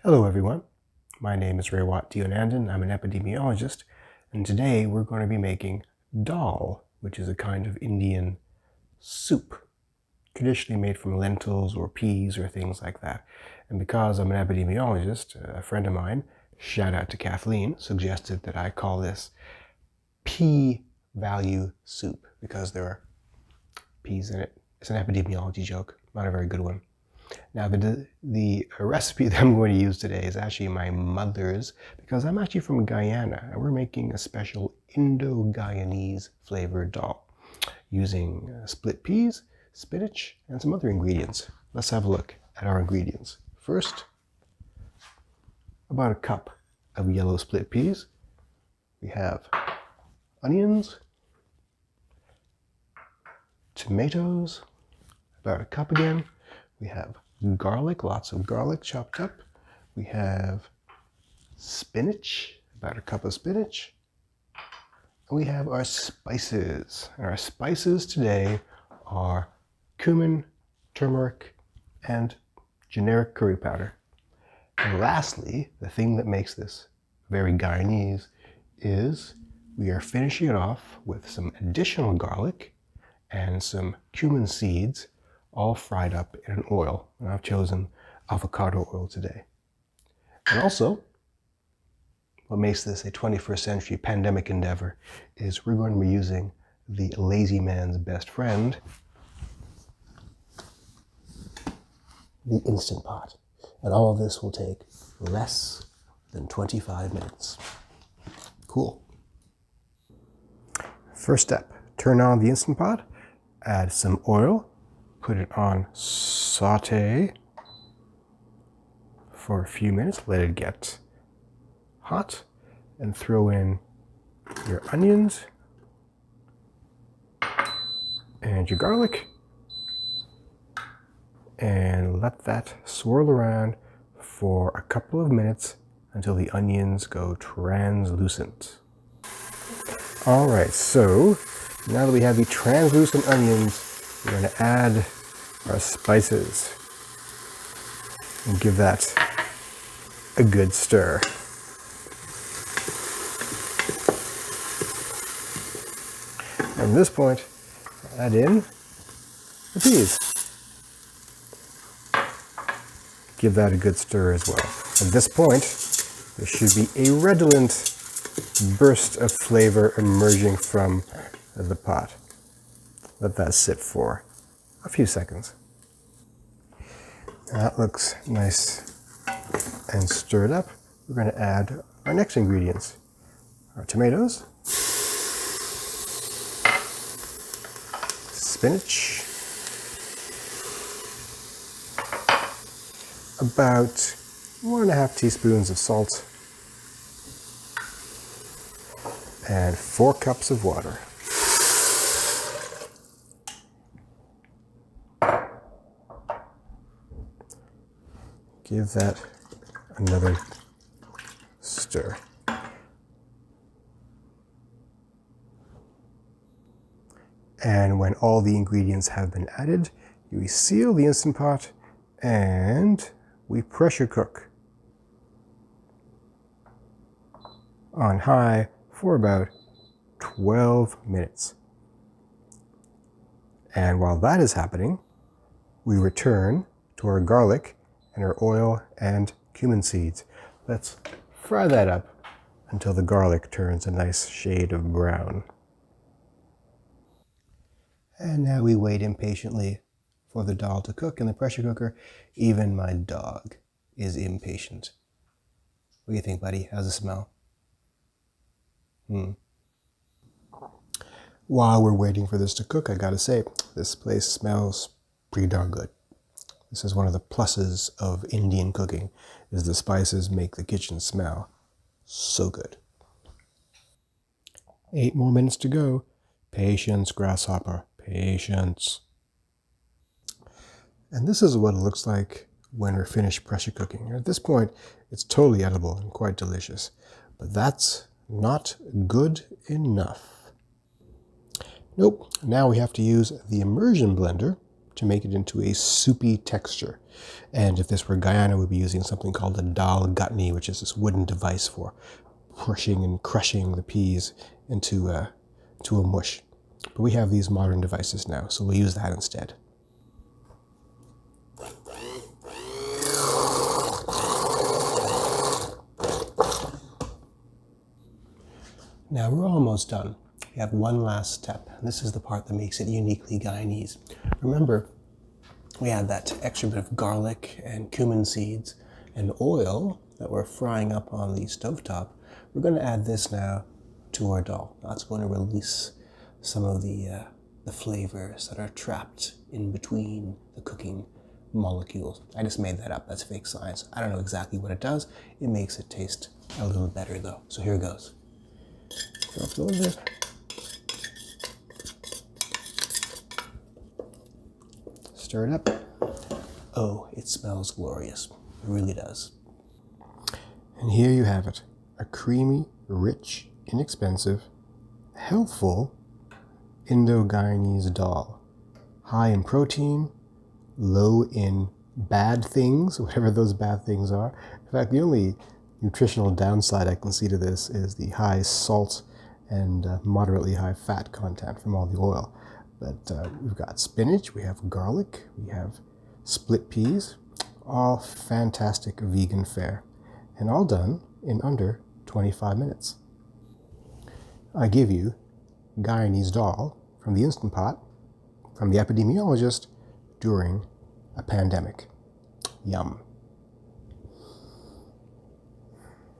Hello everyone, my name is Deonandan. I'm an epidemiologist, and today we're going to be making Dhal, which is a kind of Indian soup, traditionally made from lentils or peas or things like that. And because I'm an epidemiologist, a friend of mine, shout out to Kathleen, suggested that I call this p-value soup because there are peas in it. It's an epidemiology joke, not a very good one. Now, the recipe that I'm going to use today is actually my mother's because I'm actually from Guyana and we're making a special Indo-Guyanese flavored dal using split peas, spinach, and some other ingredients. Let's have a look at our ingredients. First, about a cup of yellow split peas. We have onions, tomatoes, about a cup again. We have garlic, lots of garlic chopped up. We have spinach, about a cup of spinach. And we have our spices. And our spices today are cumin, turmeric, and generic curry powder. And lastly, the thing that makes this very Guyanese is we are finishing it off with some additional garlic and some cumin seeds, all fried up in an oil. And I've chosen avocado oil today. And also, what makes this a 21st century pandemic endeavor is we're going to be using the lazy man's best friend, the Instant Pot. And all of this will take less than 25 minutes. Cool. First step, turn on the Instant Pot, add some oil, put it on saute for a few minutes, let it get hot, and throw in your onions and your garlic, and let that swirl around for a couple of minutes until the onions go translucent. All right, so now that we have the translucent onions, we're going to add our spices and give that a good stir. And at this point, add in the peas. Give that a good stir as well. At this point, there should be a redolent burst of flavor emerging from the pot. Let that sit for a few seconds. That looks nice and stirred up. We're going to add our next ingredients. Our tomatoes, spinach, about 1.5 teaspoons of salt, and 4 cups of water. Give that another stir. And when all the ingredients have been added, we seal the Instant Pot and we pressure cook on high for about 12 minutes. And while that is happening, we return to our garlic and our oil and cumin seeds. Let's fry that up until the garlic turns a nice shade of brown. And now we wait impatiently for the dal to cook in the pressure cooker. Even my dog is impatient. What do you think, buddy? How's it smell? While we're waiting for this to cook, I gotta say, this place smells pretty darn good. This is one of the pluses of Indian cooking, is the spices make the kitchen smell so good. 8 more minutes to go. Patience, grasshopper, patience. And this is what it looks like when we're finished pressure cooking. At this point, it's totally edible and quite delicious, but that's not good enough. Nope, now we have to use the immersion blender to make it into a soupy texture. And if this were Guyana, we'd be using something called a Dhal gutney, which is this wooden device for pushing and crushing the peas into a mush. But we have these modern devices now, so we'll use that instead. Now we're almost done. We have one last step, and this is the part that makes it uniquely Guyanese. Remember, we had that extra bit of garlic and cumin seeds and oil that we're frying up on the stovetop. We're going to add this now to our dal. That's going to release some of the flavors that are trapped in between the cooking molecules. I just made that up. That's fake science. I don't know exactly what it does. It makes it taste a little better though. So here goes. Drop it over there. Stir it up. Oh, it smells glorious. It really does. And here you have it. A creamy, rich, inexpensive, healthful Indo-Guyanese dal. High in protein, low in bad things, whatever those bad things are. In fact, the only nutritional downside I can see to this is the high salt and moderately high fat content from all the oil. But we've got spinach, we have garlic, we have split peas, all fantastic vegan fare, and all done in under 25 minutes. I give you Guyanese dal from the Instant Pot, from the epidemiologist during a pandemic. Yum.